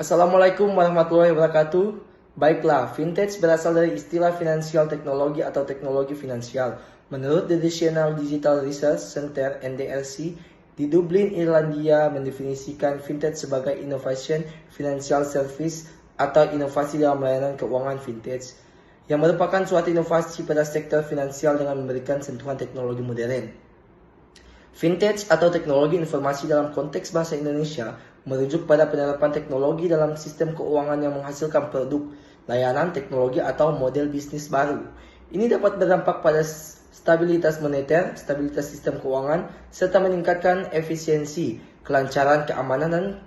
Assalamualaikum warahmatullahi wabarakatuh. Baiklah, vintage berasal dari istilah finansial teknologi atau teknologi finansial. Menurut The National Digital Research Center (NDRC) di Dublin, Irlandia mendefinisikan vintage sebagai innovation financial service atau inovasi dalam layanan keuangan vintage yang merupakan suatu inovasi pada sektor finansial dengan memberikan sentuhan teknologi modern. Vintage atau teknologi informasi dalam konteks bahasa Indonesia merujuk pada penerapan teknologi dalam sistem keuangan yang menghasilkan produk, layanan, teknologi, atau model bisnis baru. Ini dapat berdampak pada stabilitas moneter, stabilitas sistem keuangan, serta meningkatkan efisiensi, kelancaran, keamanan, dan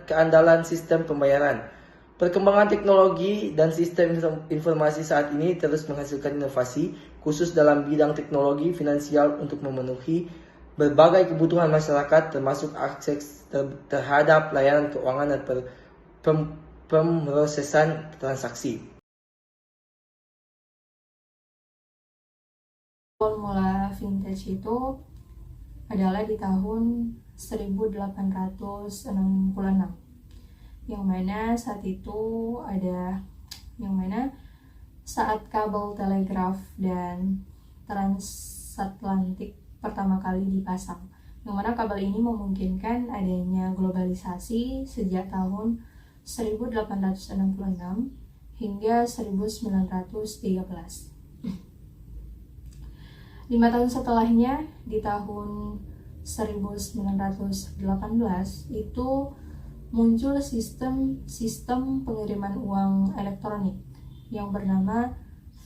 keandalan sistem pembayaran. Perkembangan teknologi dan sistem informasi saat ini terus menghasilkan inovasi khusus dalam bidang teknologi finansial untuk memenuhi berbagai kebutuhan masyarakat termasuk akses terhadap layanan keuangan dan pemrosesan transaksi. Awal mula vintage itu adalah di tahun 1866, yang mana saat kabel telegraf dan transatlantik pertama kali dipasang, yang mana kabel ini memungkinkan adanya globalisasi sejak tahun 1866 hingga 1913. 5 tahun setelahnya, di tahun 1918 itu muncul sistem pengiriman uang elektronik yang bernama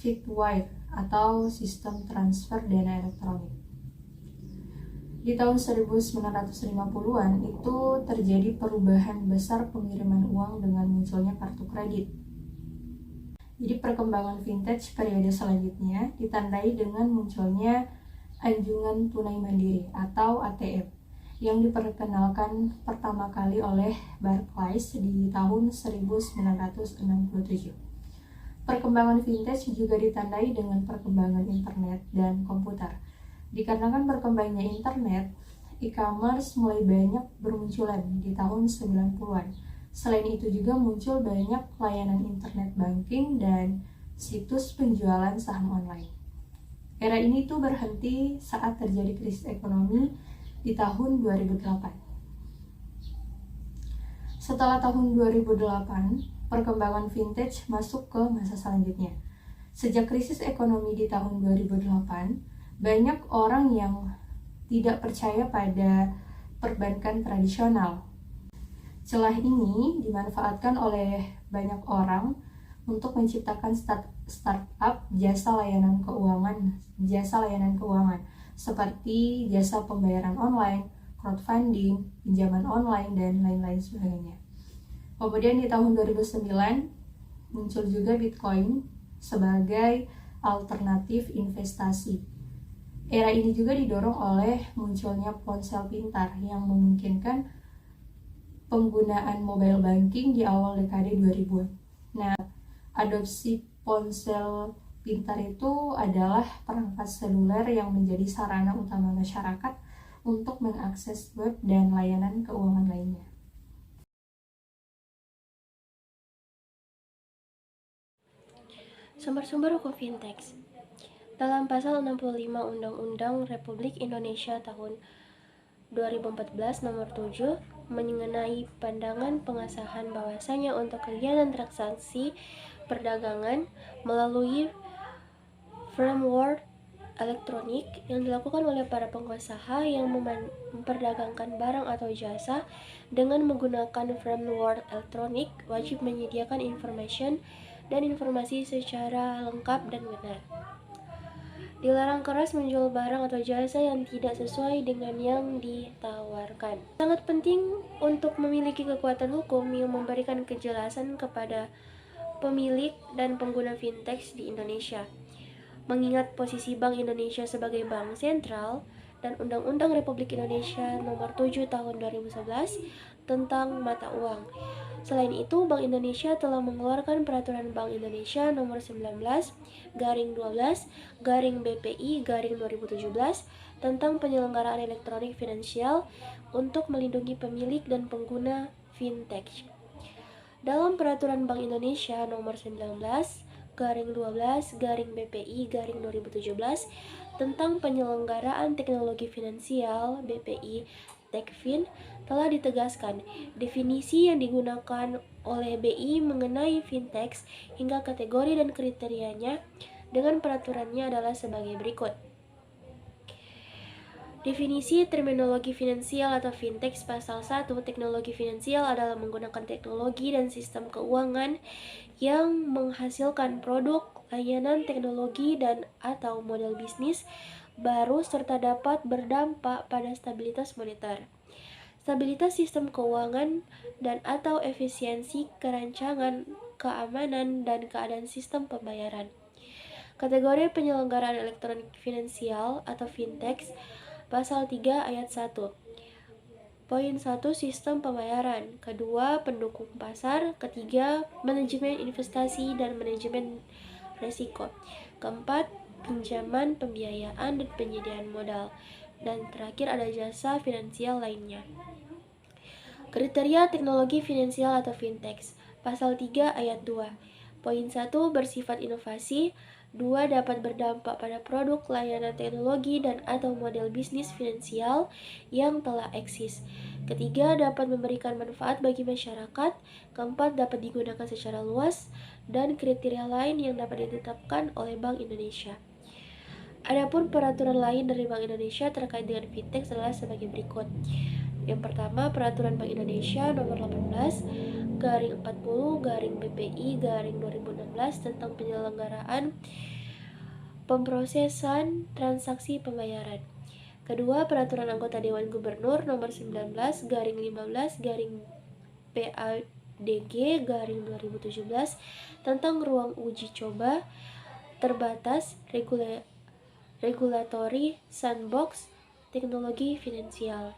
Fitwire atau sistem transfer dana elektronik. Di tahun 1950-an itu terjadi perubahan besar pengiriman uang dengan munculnya kartu kredit. Jadi perkembangan vintage periode selanjutnya ditandai dengan munculnya anjungan tunai mandiri atau ATM yang diperkenalkan pertama kali oleh Barclays di tahun 1967. Perkembangan vintage juga ditandai dengan perkembangan internet dan komputer. Dikarenakan berkembangnya internet, e-commerce mulai banyak bermunculan di tahun 90-an. Selain itu juga muncul banyak layanan internet banking dan situs penjualan saham online. Era ini tuh berhenti saat terjadi krisis ekonomi di tahun 2008. Setelah tahun 2008, perkembangan vintage masuk ke masa selanjutnya. Sejak krisis ekonomi di tahun 2008, banyak orang yang tidak percaya pada perbankan tradisional. Celah ini dimanfaatkan oleh banyak orang untuk menciptakan startup jasa layanan keuangan seperti jasa pembayaran online, crowdfunding, pinjaman online, dan lain-lain sebagainya. Kemudian di tahun 2009 muncul juga Bitcoin sebagai alternatif investasi. Era ini juga didorong oleh munculnya ponsel pintar yang memungkinkan penggunaan mobile banking di awal dekade 2000-an. Nah, adopsi ponsel pintar itu adalah perangkat seluler yang menjadi sarana utama masyarakat untuk mengakses web dan layanan keuangan lainnya. Sumber-sumber hukum vintage. Dalam pasal 65 Undang-Undang Republik Indonesia tahun 2014 nomor 7 mengenai pandangan pengesahan bahwasanya untuk kegiatan transaksi perdagangan melalui framework elektronik yang dilakukan oleh para pengusaha yang memperdagangkan barang atau jasa dengan menggunakan framework elektronik wajib menyediakan informasi secara lengkap dan benar. Dilarang keras menjual barang atau jasa yang tidak sesuai dengan yang ditawarkan. Sangat penting untuk memiliki kekuatan hukum yang memberikan kejelasan kepada pemilik dan pengguna vintage di Indonesia. Mengingat posisi Bank Indonesia sebagai bank sentral dan Undang-Undang Republik Indonesia nomor 7 tahun 2011 tentang mata uang. Selain itu, Bank Indonesia telah mengeluarkan Peraturan Bank Indonesia nomor 19/12/BPI/2017 tentang penyelenggaraan elektronik finansial untuk melindungi pemilik dan pengguna vintage. Dalam Peraturan Bank Indonesia Nomor 19/12/BPI/2017 tentang penyelenggaraan teknologi finansial BPI Tekfin telah ditegaskan definisi yang digunakan oleh BI mengenai fintech hingga kategori dan kriterianya dengan peraturannya adalah sebagai berikut. Definisi terminologi finansial atau fintech pasal 1, teknologi finansial adalah menggunakan teknologi dan sistem keuangan yang menghasilkan produk, layanan, teknologi, dan atau model bisnis baru serta dapat berdampak pada stabilitas moneter, stabilitas sistem keuangan, dan atau efisiensi kerancangan, keamanan, dan keadaan sistem pembayaran. Kategori penyelenggaraan elektronik finansial atau fintech Pasal 3 ayat 1. Poin 1 sistem pembayaran. Kedua, pendukung pasar. Ketiga, manajemen investasi dan manajemen risiko. Keempat, pinjaman, pembiayaan, dan penyediaan modal. Dan terakhir ada jasa finansial lainnya. Kriteria teknologi finansial atau fintech. Pasal 3 ayat 2. Poin 1 bersifat inovasi. 2. Dapat berdampak pada produk, layanan teknologi, dan atau model bisnis finansial yang telah eksis. Ketiga, dapat memberikan manfaat bagi masyarakat. Keempat, dapat digunakan secara luas. Dan kriteria lain yang dapat ditetapkan oleh Bank Indonesia. Adapun peraturan lain dari Bank Indonesia terkait dengan fintech adalah sebagai berikut. Yang pertama, Peraturan Bank Indonesia Nomor 18/40/BPI/2016 tentang penyelenggaraan pemrosesan transaksi pembayaran. Kedua, Peraturan Anggota Dewan Gubernur Nomor 19/15/PADG/2017 tentang ruang uji coba terbatas regulatory sandbox teknologi finansial.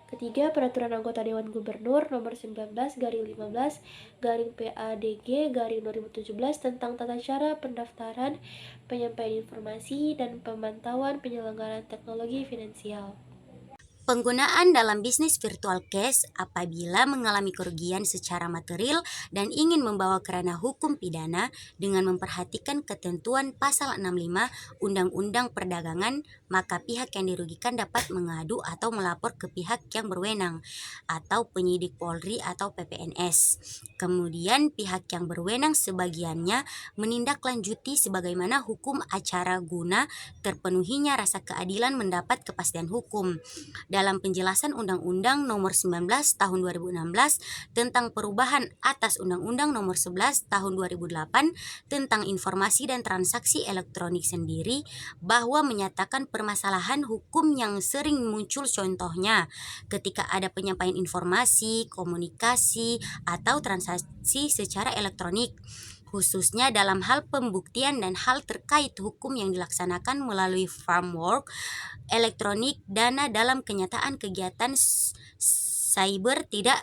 Ketiga, Peraturan Anggota Dewan Gubernur Nomor 19/15/PADG/2017 tentang tata cara pendaftaran, penyampaian informasi, dan pemantauan penyelenggaraan teknologi finansial. Penggunaan dalam bisnis virtual cash apabila mengalami kerugian secara material dan ingin membawa ke ranah hukum pidana dengan memperhatikan ketentuan pasal 65 Undang-Undang Perdagangan, maka pihak yang dirugikan dapat mengadu atau melapor ke pihak yang berwenang atau penyidik Polri atau PPNS. Kemudian pihak yang berwenang sebagiannya menindaklanjuti sebagaimana hukum acara guna terpenuhinya rasa keadilan mendapat kepastian hukum. Dalam penjelasan Undang-Undang Nomor 19 Tahun 2016 tentang perubahan atas Undang-Undang Nomor 11 Tahun 2008 tentang informasi dan transaksi elektronik sendiri, bahwa menyatakan permasalahan hukum yang sering muncul contohnya ketika ada penyampaian informasi, komunikasi, atau transaksi secara elektronik, khususnya dalam hal pembuktian dan hal terkait hukum yang dilaksanakan melalui framework elektronik dana dalam kenyataan kegiatan cyber tidak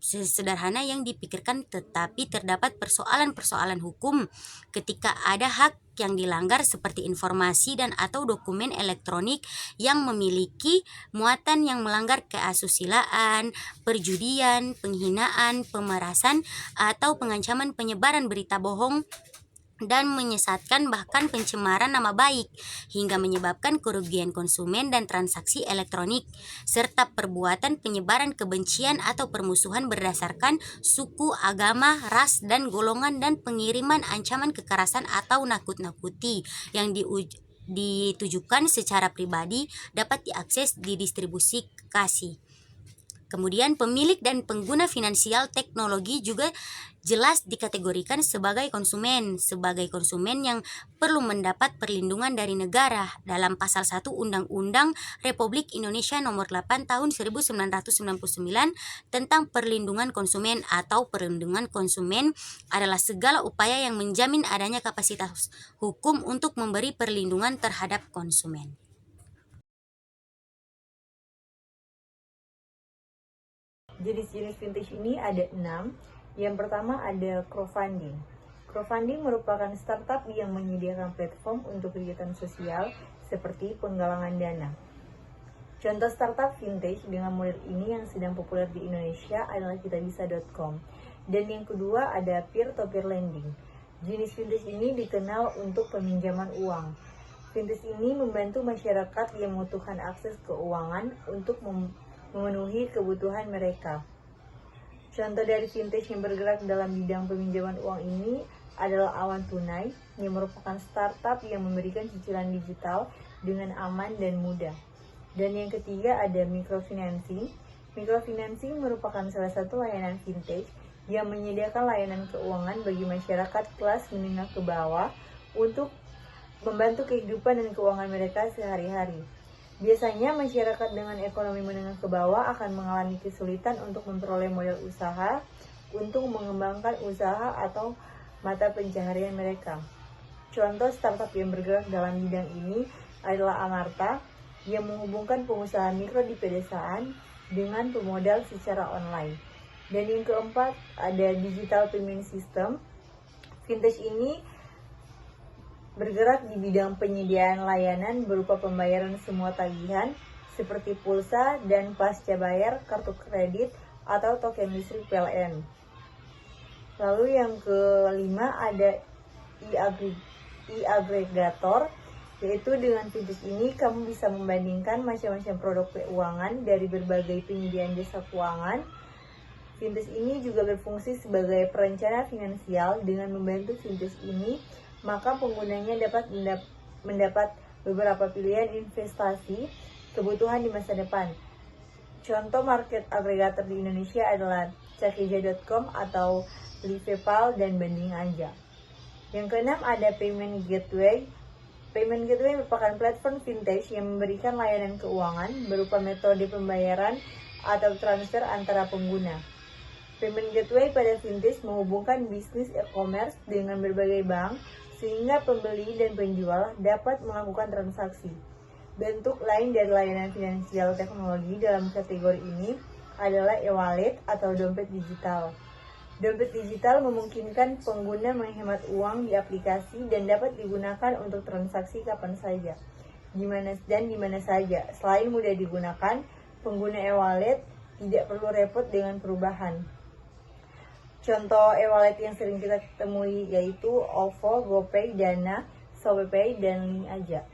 sesederhana yang dipikirkan, tetapi terdapat persoalan-persoalan hukum ketika ada hak yang dilanggar seperti informasi dan atau dokumen elektronik yang memiliki muatan yang melanggar keasusilaan, perjudian, penghinaan, pemerasan, atau pengancaman penyebaran berita bohong dan menyesatkan bahkan pencemaran nama baik hingga menyebabkan kerugian konsumen dan transaksi elektronik, serta perbuatan penyebaran kebencian atau permusuhan berdasarkan suku, agama, ras, dan golongan, dan pengiriman ancaman kekerasan atau nakut-nakuti yang ditujukan secara pribadi dapat diakses di distribusi kasih. Kemudian pemilik dan pengguna finansial teknologi juga jelas dikategorikan sebagai konsumen yang perlu mendapat perlindungan dari negara dalam pasal 1 Undang-Undang Republik Indonesia Nomor 8 Tahun 1999 tentang perlindungan konsumen, atau perlindungan konsumen adalah segala upaya yang menjamin adanya kapasitas hukum untuk memberi perlindungan terhadap konsumen. Jenis-jenis fintech ini ada 6. Yang pertama ada crowdfunding. Crowdfunding merupakan startup yang menyediakan platform untuk kegiatan sosial seperti penggalangan dana. Contoh startup fintech dengan model ini yang sedang populer di Indonesia adalah kitabisa.com. Dan yang kedua ada peer-to-peer lending. Jenis fintech ini dikenal untuk peminjaman uang. Fintech ini membantu masyarakat yang membutuhkan akses keuangan untuk memenuhi kebutuhan mereka. Contoh dari fintech yang bergerak dalam bidang peminjaman uang ini adalah Awan Tunai, yang merupakan startup yang memberikan cicilan digital dengan aman dan mudah. Dan yang ketiga ada microfinancing. Microfinancing merupakan salah satu layanan fintech yang menyediakan layanan keuangan bagi masyarakat kelas menengah ke bawah untuk membantu kehidupan dan keuangan mereka sehari-hari. Biasanya masyarakat dengan ekonomi menengah ke bawah akan mengalami kesulitan untuk memperoleh modal usaha untuk mengembangkan usaha atau mata pencaharian mereka. Contoh startup yang bergerak dalam bidang ini adalah Amarta, yang menghubungkan pengusaha mikro di pedesaan dengan pemodal secara online. Dan yang keempat ada Digital Payment System. Fintech ini bergerak di bidang penyediaan layanan berupa pembayaran semua tagihan seperti pulsa dan pasca bayar, kartu kredit, atau token listrik PLN. Lalu yang kelima ada e-aggregator, yaitu dengan fintech ini kamu bisa membandingkan macam-macam produk keuangan dari berbagai penyediaan jasa keuangan. Fintech ini juga berfungsi sebagai perencana finansial. Dengan membantu fintech ini, maka penggunanya dapat mendapat beberapa pilihan investasi kebutuhan di masa depan. Contoh market aggregator di Indonesia adalah Cakeja.com atau Livepal dan Banding Aja. Yang keenam ada Payment Gateway. Payment Gateway merupakan platform fintech yang memberikan layanan keuangan berupa metode pembayaran atau transfer antara pengguna. Payment Gateway pada fintech menghubungkan bisnis e-commerce dengan berbagai bank sehingga pembeli dan penjual dapat melakukan transaksi. Bentuk lain dari layanan finansial teknologi dalam kategori ini adalah e-wallet atau dompet digital. Dompet digital memungkinkan pengguna menghemat uang di aplikasi dan dapat digunakan untuk transaksi kapan saja, di mana saja. Selain mudah digunakan, pengguna e-wallet tidak perlu repot dengan perubahan. Contoh e-wallet yang sering kita temui yaitu OVO, GoPay, Dana, Shopee, dan Link Aja.